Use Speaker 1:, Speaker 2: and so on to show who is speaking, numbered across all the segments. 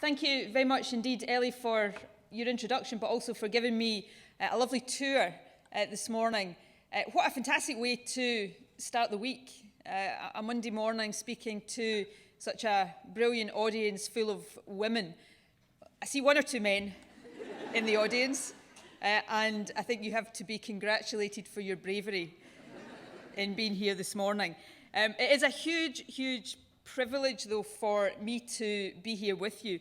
Speaker 1: Thank you very much indeed, Ellie, for your introduction, but also for giving me a lovely tour this morning. What a fantastic way to start the week. A Monday morning speaking to such a brilliant audience full of women. I see one or two men in the audience, and I think you have to be congratulated for your bravery in being here this morning. It is a huge privilege, though, for me to be here with you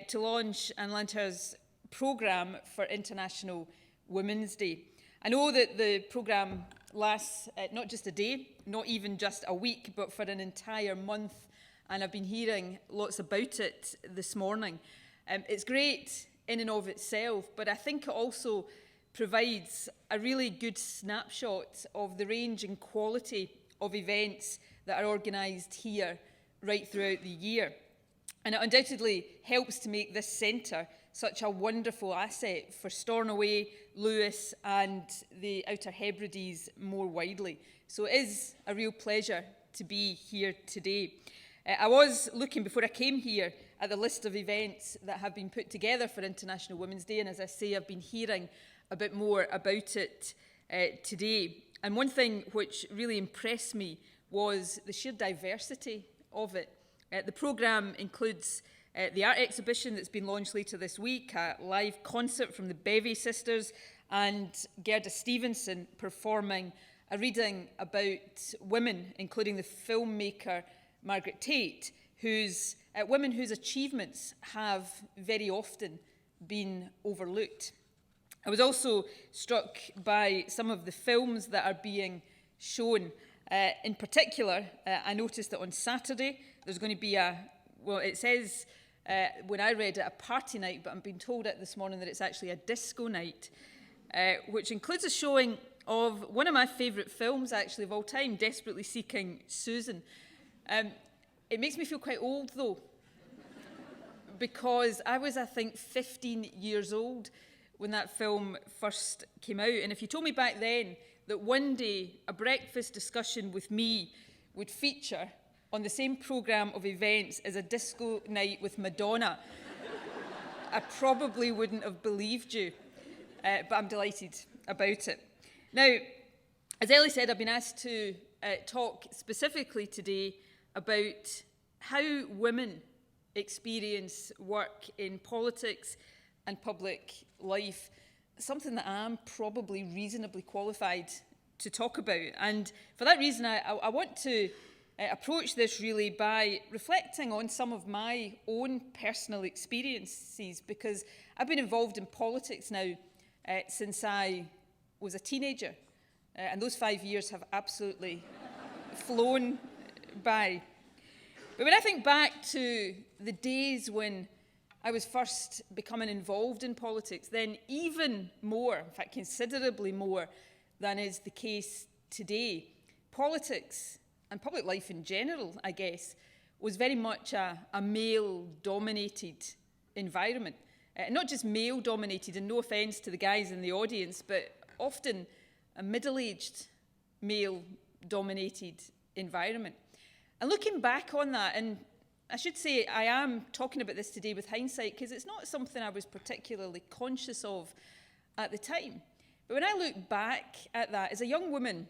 Speaker 1: to launch An Lanntair's programme for International Women's Day. I know that the programme lasts not just a day, not even just a week, but for an entire month, and I've been hearing lots about it this morning. It's great in and of itself, but I think it also provides a really good snapshot of the range and quality of events that are organised here right throughout the year. And it undoubtedly helps to make this centre such a wonderful asset for Stornoway, Lewis and the Outer Hebrides more widely. So it is a real pleasure to be here today. I was looking before I came here at the list of events that have been put together for International Women's Day, and as I say, I've been hearing a bit more about it today. And one thing which really impressed me was the sheer diversity of it. The programme includes the art exhibition that's been launched later this week, a live concert from the Bevy sisters, and Gerda Stevenson performing a reading about women, including the filmmaker Margaret Tate, women whose achievements have very often been overlooked. I was also struck by some of the films that are being shown. In particular, I noticed that on Saturday there's going to be it says when I read it, a party night, but I'm being told it this morning that it's actually a disco night, which includes a showing of one of my favourite films, actually, of all time, Desperately Seeking Susan. It makes me feel quite old, though, because I was, I think, 15 years old when that film first came out. And if you told me back then that one day a breakfast discussion with me would feature on the same programme of events as a disco night with Madonna, I probably wouldn't have believed you, but I'm delighted about it. Now, as Ellie said, I've been asked to talk specifically today about how women experience work in politics and public life, something that I'm probably reasonably qualified to talk about. And for that reason, I want to approach this really by reflecting on some of my own personal experiences, because I've been involved in politics now since I was a teenager, and those 5 years have absolutely flown by. But when I think back to the days when I was first becoming involved in politics, then even more, in fact considerably more than is the case today, politics and public life in general, I guess, was very much a male-dominated environment. Not just male-dominated, and no offence to the guys in the audience, but often a middle-aged male-dominated environment. And looking back on that, and I should say I am talking about this today with hindsight, because it's not something I was particularly conscious of at the time. But when I look back at that, as a young woman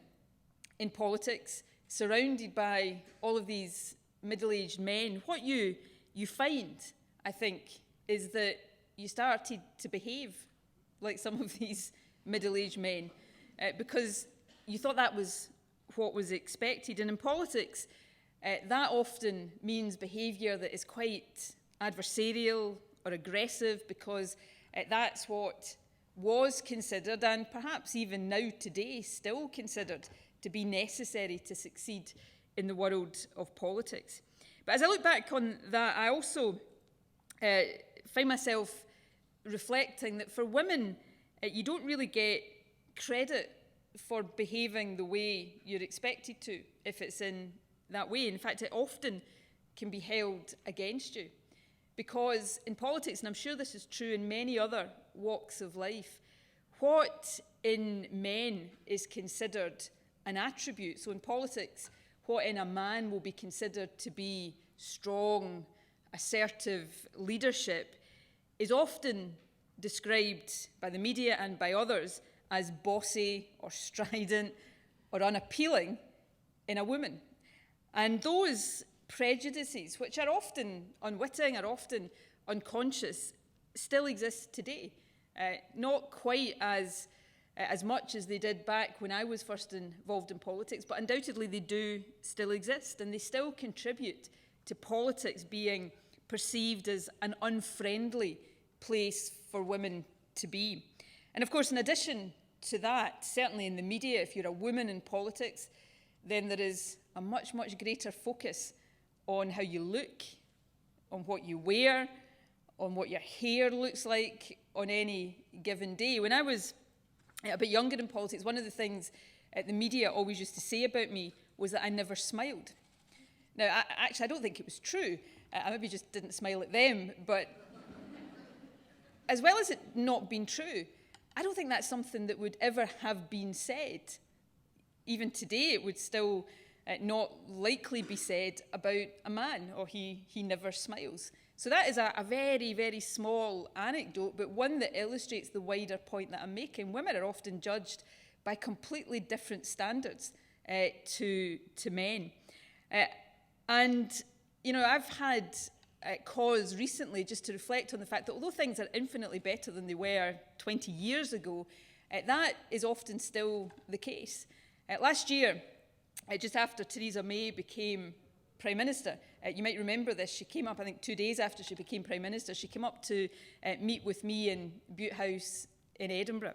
Speaker 1: in politics, surrounded by all of these middle-aged men, what you find, I think, is that you started to behave like some of these middle-aged men, because you thought that was what was expected. And in politics, that often means behaviour that is quite adversarial or aggressive, because that's what was considered, and perhaps even now today still considered, to be necessary to succeed in the world of politics. But as I look back on that, I also find myself reflecting that for women, you don't really get credit for behaving the way you're expected to if it's in that way. In fact, it often can be held against you, because in politics, and I'm sure this is true in many other walks of life, what in men is considered an attribute. So in politics, what in a man will be considered to be strong, assertive leadership is often described by the media and by others as bossy or strident or unappealing in a woman. And those prejudices, which are often unwitting, are often unconscious, still exist today. Not quite as much as they did back when I was first involved in politics, but undoubtedly they do still exist, and they still contribute to politics being perceived as an unfriendly place for women to be. And of course, in addition to that, certainly in the media, if you're a woman in politics, then there is a much, much greater focus on how you look, on what you wear, on what your hair looks like on any given day. When I was a bit younger in politics, one of the things the media always used to say about me was that I never smiled. Now, I don't think it was true. I maybe just didn't smile at them, but as well as it not being true, I don't think that's something that would ever have been said. Even today, it would still not likely be said about a man, or he never smiles. So that is a very, very small anecdote, but one that illustrates the wider point that I'm making. Women are often judged by completely different standards to men. And, you know, I've had cause recently just to reflect on the fact that although things are infinitely better than they were 20 years ago, that is often still the case. Last year, just after Theresa May became Prime Minister, you might remember this, she came up, I think 2 days after she became Prime Minister, she came up to meet with me in Bute House in Edinburgh.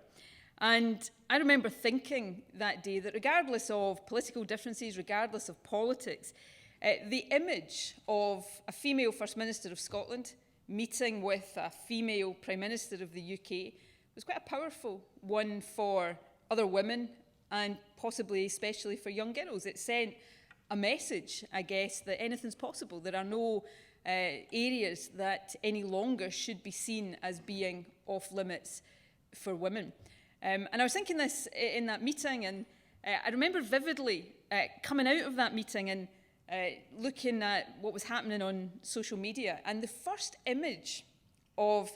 Speaker 1: And I remember thinking that day that regardless of political differences, regardless of politics, the image of a female First Minister of Scotland meeting with a female Prime Minister of the UK was quite a powerful one for other women and possibly especially for young girls. It sent a message, I guess, that anything's possible. There are no areas that any longer should be seen as being off limits for women. And I was thinking this in that meeting, and I remember vividly coming out of that meeting and looking at what was happening on social media. And the first image of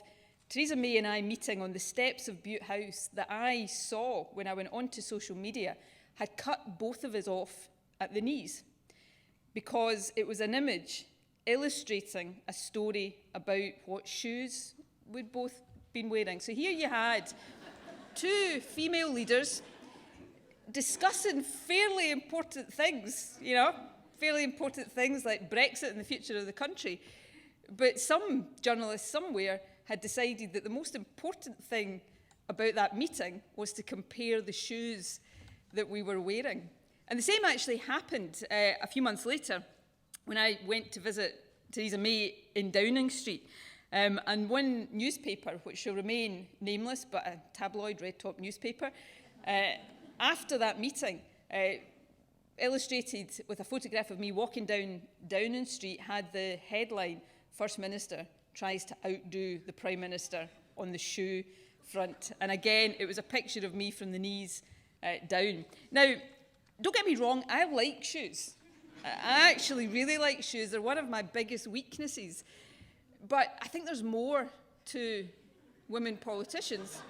Speaker 1: Theresa May and I meeting on the steps of Bute House that I saw when I went onto social media had cut both of us off at the knees, because it was an image illustrating a story about what shoes we'd both been wearing. So here you had two female leaders discussing fairly important things, fairly important things like Brexit and the future of the country. But some journalists somewhere had decided that the most important thing about that meeting was to compare the shoes that we were wearing. And the same actually happened a few months later when I went to visit Theresa May in Downing Street. And one newspaper, which shall remain nameless, but a tabloid red-top newspaper, after that meeting, illustrated with a photograph of me walking down Downing Street, had the headline, "First Minister tries to outdo the Prime Minister on the shoe front." And again, it was a picture of me from the knees down. Now, don't get me wrong, I like shoes. I actually really like shoes. They're one of my biggest weaknesses. But I think there's more to women politicians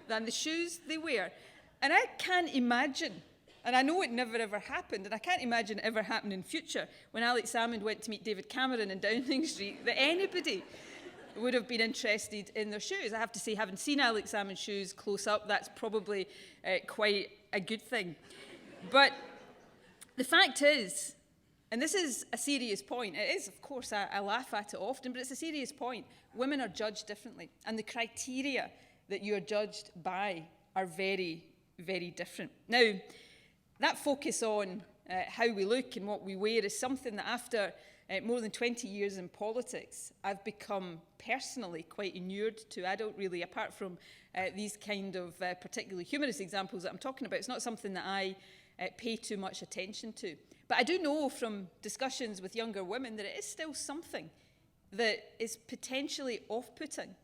Speaker 1: than the shoes they wear. And I can't imagine, and I know it never ever happened, and I can't imagine it ever happening in future, when Alex Salmond went to meet David Cameron in Downing Street, that anybody would have been interested in their shoes. I have to say, having seen Alex Salmond's shoes close up, that's probably quite a good thing. But the fact is, and this is a serious point, it is, of course, I laugh at it often, but it's a serious point. Women are judged differently, and the criteria that you are judged by are very, very different. Now, that focus on how we look and what we wear is something that after more than 20 years in politics, I've become personally quite inured to. I don't really, apart from these kind of particularly humorous examples that I'm talking about, it's not something that I pay too much attention to. But I do know from discussions with younger women that it is still something that is potentially off-putting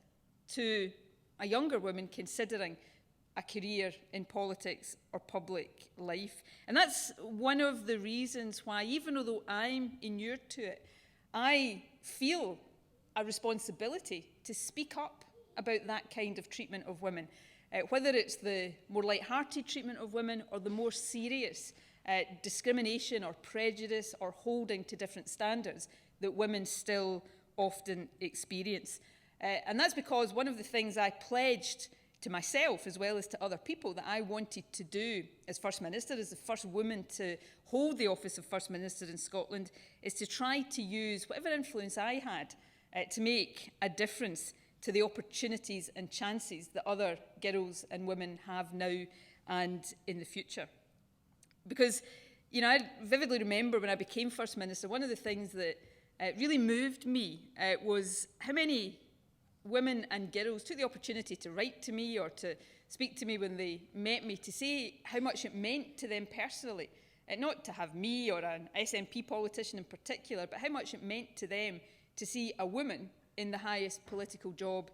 Speaker 1: to a younger woman considering a career in politics or public life. And that's one of the reasons why, even although I'm inured to it, I feel a responsibility to speak up about that kind of treatment of women, whether it's the more light-hearted treatment of women or the more serious discrimination or prejudice or holding to different standards that women still often experience. And that's because one of the things I pledged to myself as well as to other people that I wanted to do as First Minister, as the first woman to hold the office of First Minister in Scotland, is to try to use whatever influence I had to make a difference to the opportunities and chances that other girls and women have now and in the future. Because, you know, I vividly remember when I became First Minister, one of the things that really moved me was how many women and girls took the opportunity to write to me or to speak to me when they met me to say how much it meant to them personally, not to have me or an SNP politician in particular, but how much it meant to them to see a woman in the highest political job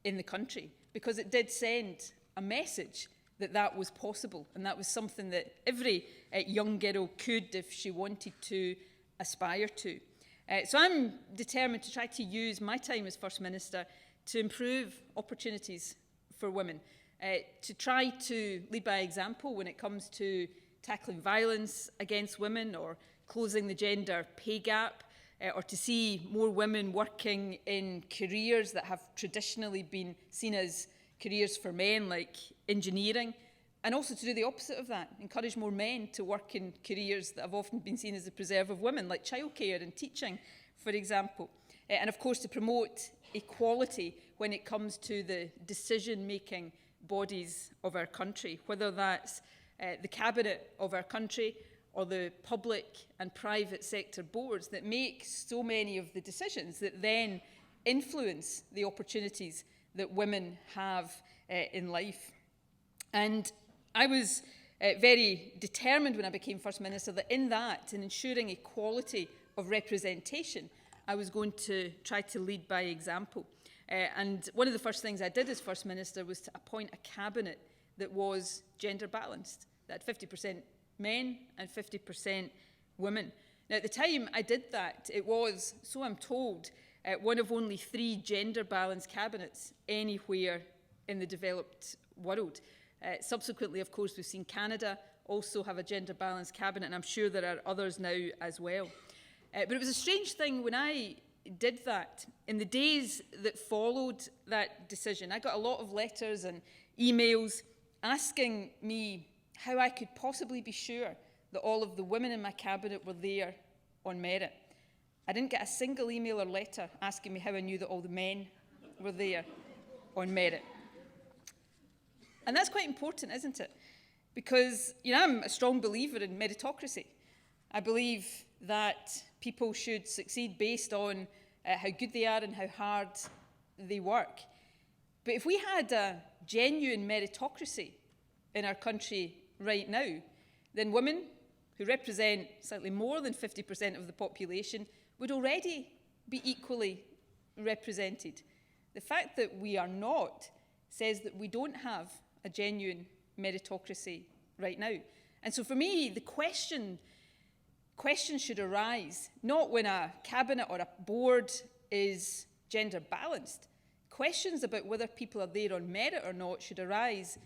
Speaker 1: in the country, because it did send a message that that was possible, and that was something that every young girl could, if she wanted to, aspire to. So I'm determined to try to use my time as First Minister to improve opportunities for women, to try to lead by example when it comes to tackling violence against women or closing the gender pay gap, or to see more women working in careers that have traditionally been seen as careers for men, like engineering, and also to do the opposite of that, encourage more men to work in careers that have often been seen as the preserve of women, like childcare and teaching, for example. And of course to promote equality when it comes to the decision-making bodies of our country, whether that's the cabinet of our country or the public and private sector boards that make so many of the decisions that then influence the opportunities that women have in life. And I was very determined when I became First Minister that in that, in ensuring equality of representation, I was going to try to lead by example. And one of the first things I did as First Minister was to appoint a cabinet that was gender balanced, that had 50% men and 50% women. Now, at the time I did that, it was, so I'm told, one of only 3 gender balanced cabinets anywhere in the developed world. Subsequently, of course, we've seen Canada also have a gender balanced cabinet, and I'm sure there are others now as well. But it was a strange thing when I did that. In the days that followed that decision, I got a lot of letters and emails asking me how I could possibly be sure that all of the women in my cabinet were there on merit. I didn't get a single email or letter asking me how I knew that all the men were there on merit. And that's quite important, isn't it? Because, you know, I'm a strong believer in meritocracy. I believe that people should succeed based on how good they are and how hard they work. But if we had a genuine meritocracy in our country right now, then women, who represent slightly more than 50% of the population, would already be equally represented. The fact that we are not says that we don't have a genuine meritocracy right now. And so for me, the question should arise not when a cabinet or a board is gender balanced. Questions about whether people are there on merit or not should arise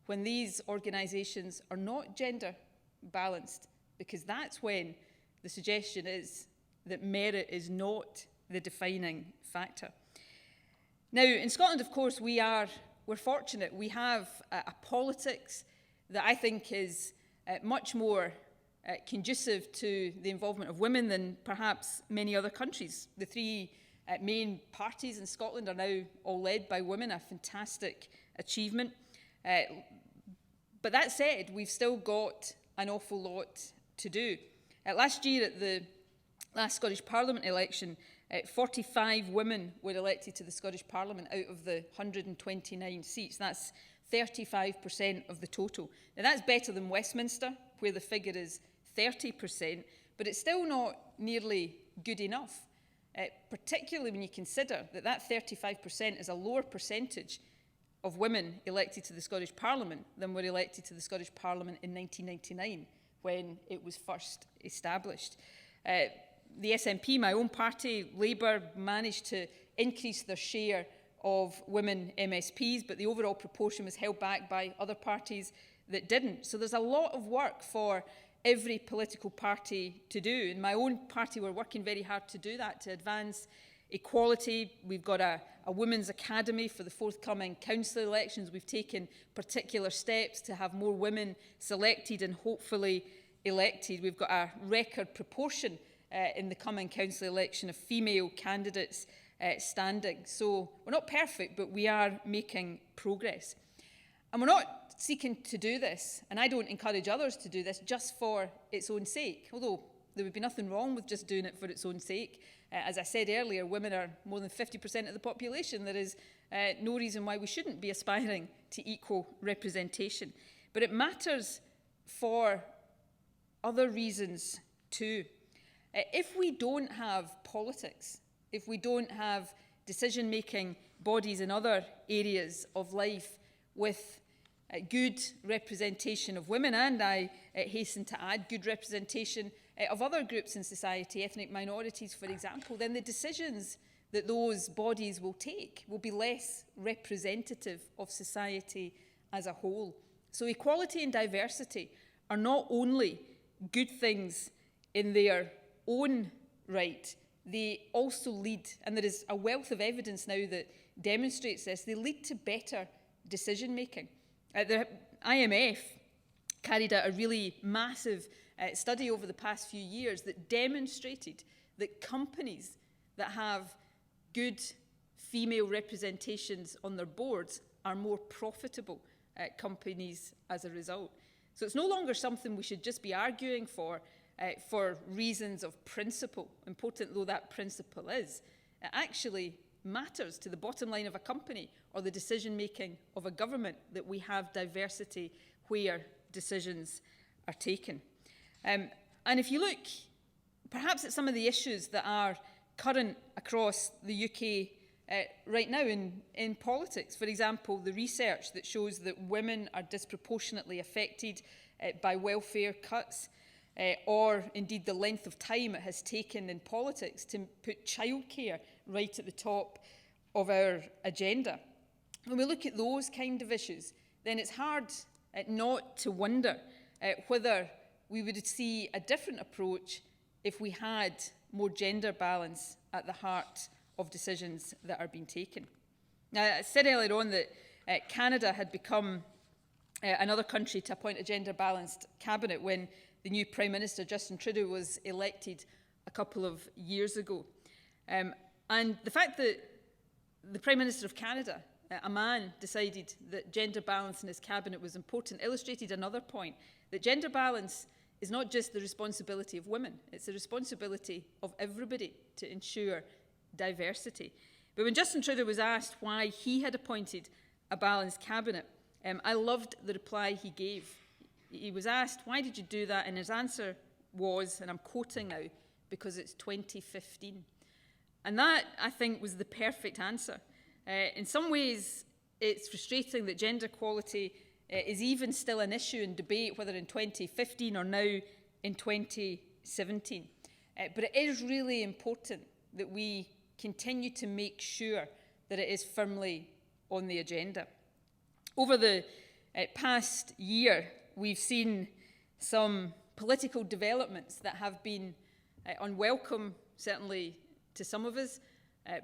Speaker 1: when these organisations are not gender balanced, because that's when the suggestion is that merit is not the defining factor. Now, in Scotland, of course, we're fortunate. We have a politics that I think is much more conducive to the involvement of women than perhaps many other countries. The 3 main parties in Scotland are now all led by women, a fantastic achievement. But that said, we've still got an awful lot to do. Last year at the last Scottish Parliament election, 45 women were elected to the Scottish Parliament out of the 129 seats. That's 35% of the total. Now that's better than Westminster, where the figure is 30%, but it's still not nearly good enough, particularly when you consider that that 35% is a lower percentage of women elected to the Scottish Parliament than were elected to the Scottish Parliament in 1999, when it was first established. the SNP, my own party, Labour, managed to increase their share of women MSPs, but the overall proportion was held back by other parties that didn't. So there's a lot of work for every political party to do. In my own party, we're working very hard to do that, to advance equality. We've got a women's academy for the forthcoming council elections. We've taken particular steps to have more women selected and hopefully elected. We've got a record proportion in the coming council election of female candidates standing. So we're not perfect, but we are making progress. And we're not seeking to do this, and I don't encourage others to do this, just for its own sake, although there would be nothing wrong with just doing it for its own sake. As I said earlier, women are more than 50% of the population. There is no reason why we shouldn't be aspiring to equal representation. But it matters for other reasons too. If we don't have politics, if we don't have decision-making bodies in other areas of life with good representation of women, and I hasten to add good representation of other groups in society, ethnic minorities, for example, then the decisions that those bodies will take will be less representative of society as a whole. So equality and diversity are not only good things in their own right, they also lead, and there is a wealth of evidence now that demonstrates this, they lead to better decision-making. The IMF carried out a really massive study over the past few years that demonstrated that companies that have good female representations on their boards are more profitable companies as a result. So it's no longer something we should just be arguing for reasons of principle, important though that principle is. It actually matters to the bottom line of a company or the decision-making of a government that we have diversity where decisions are taken. And if you look perhaps at some of the issues that are current across the UK right now in politics, for example, the research that shows that women are disproportionately affected by welfare cuts, or indeed the length of time it has taken in politics to put childcare right at the top of our agenda. When we look at those kind of issues, then it's hard not to wonder whether we would see a different approach if we had more gender balance at the heart of decisions that are being taken. Now, I said earlier on that Canada had become another country to appoint a gender-balanced cabinet when the new Prime Minister, Justin Trudeau, was elected a couple of years ago. And the fact that the Prime Minister of Canada, a man, decided that gender balance in his cabinet was important illustrated another point, that gender balance is not just the responsibility of women, it's the responsibility of everybody to ensure diversity. But when Justin Trudeau was asked why he had appointed a balanced cabinet, I loved the reply he gave. He was asked, why did you do that? And his answer was, and I'm quoting now, because it's 2015. And that, I think, was the perfect answer. In some ways, it's frustrating that gender equality is even still an issue in debate, whether in 2015 or now in 2017. But it is really important that we continue to make sure that it is firmly on the agenda. Over the past year, we've seen some political developments that have been unwelcome, certainly to some of us.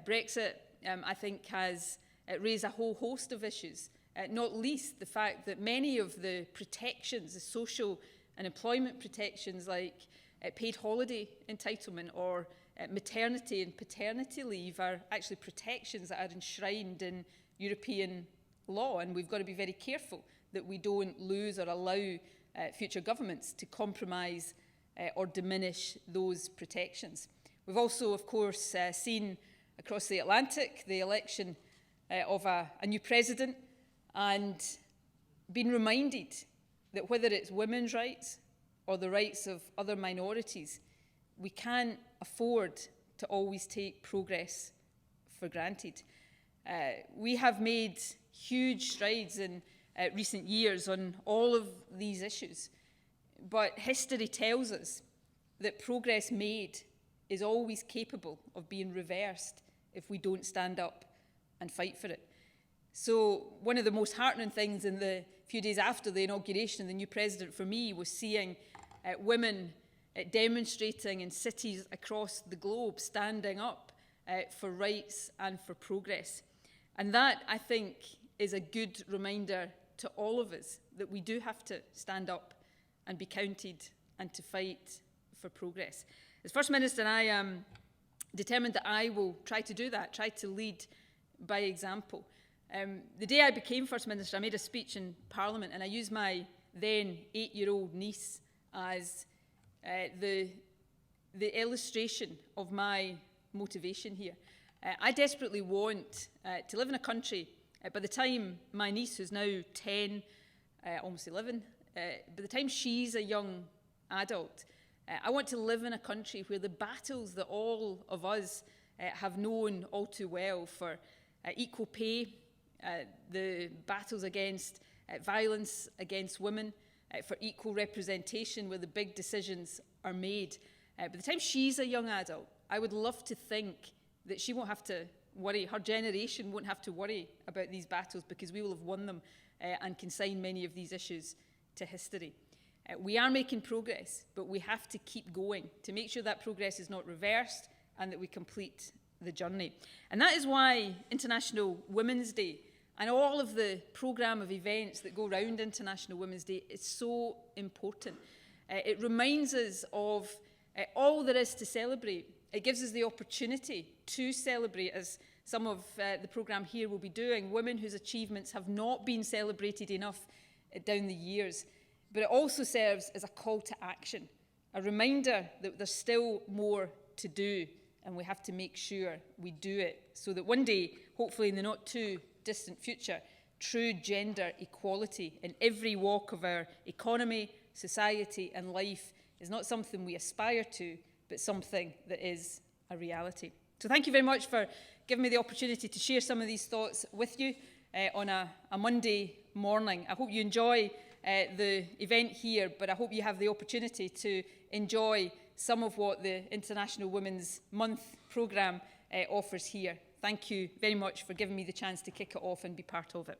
Speaker 1: Brexit, I think, has raised a whole host of issues, not least the fact that many of the protections, the social and employment protections like paid holiday entitlement or maternity and paternity leave are actually protections that are enshrined in European law, and we've got to be very careful that we don't lose or allow future governments to compromise or diminish those protections. We've also, of course, seen across the Atlantic the election of a new president and been reminded that whether it's women's rights or the rights of other minorities, we can't afford to always take progress for granted. We have made huge strides in recent years on all of these issues, but history tells us that progress made is always capable of being reversed if we don't stand up and fight for it. So one of the most heartening things in the few days after the inauguration of the new president for me was seeing women demonstrating in cities across the globe, standing up for rights and for progress. And that, I think, is a good reminder to all of us that we do have to stand up and be counted and to fight for progress. As First Minister, I am determined that I will try to do that, try to lead by example. The day I became First Minister, I made a speech in Parliament, and I used my then 8-year-old niece as the illustration of my motivation here. I desperately want to live in a country, by the time my niece, who's now 10, almost 11, by the time she's a young adult, I want to live in a country where the battles that all of us have known all too well for equal pay, the battles against violence against women, for equal representation where the big decisions are made. By the time she's a young adult, I would love to think that she won't have to worry, her generation won't have to worry about these battles because we will have won them and consign many of these issues to history. We are making progress, but we have to keep going to make sure that progress is not reversed and that we complete the journey. And that is why International Women's Day and all of the programme of events that go around International Women's Day is so important. It reminds us of all there is to celebrate. It gives us the opportunity to celebrate, as some of the programme here will be doing, women whose achievements have not been celebrated enough down the years. But it also serves as a call to action, a reminder that there's still more to do, and we have to make sure we do it so that one day, hopefully in the not too distant future, true gender equality in every walk of our economy, society and life is not something we aspire to, but something that is a reality. So thank you very much for giving me the opportunity to share some of these thoughts with you on a Monday morning. I hope you enjoy the event here, but I hope you have the opportunity to enjoy some of what the International Women's Month programme offers here. Thank you very much for giving me the chance to kick it off and be part of it.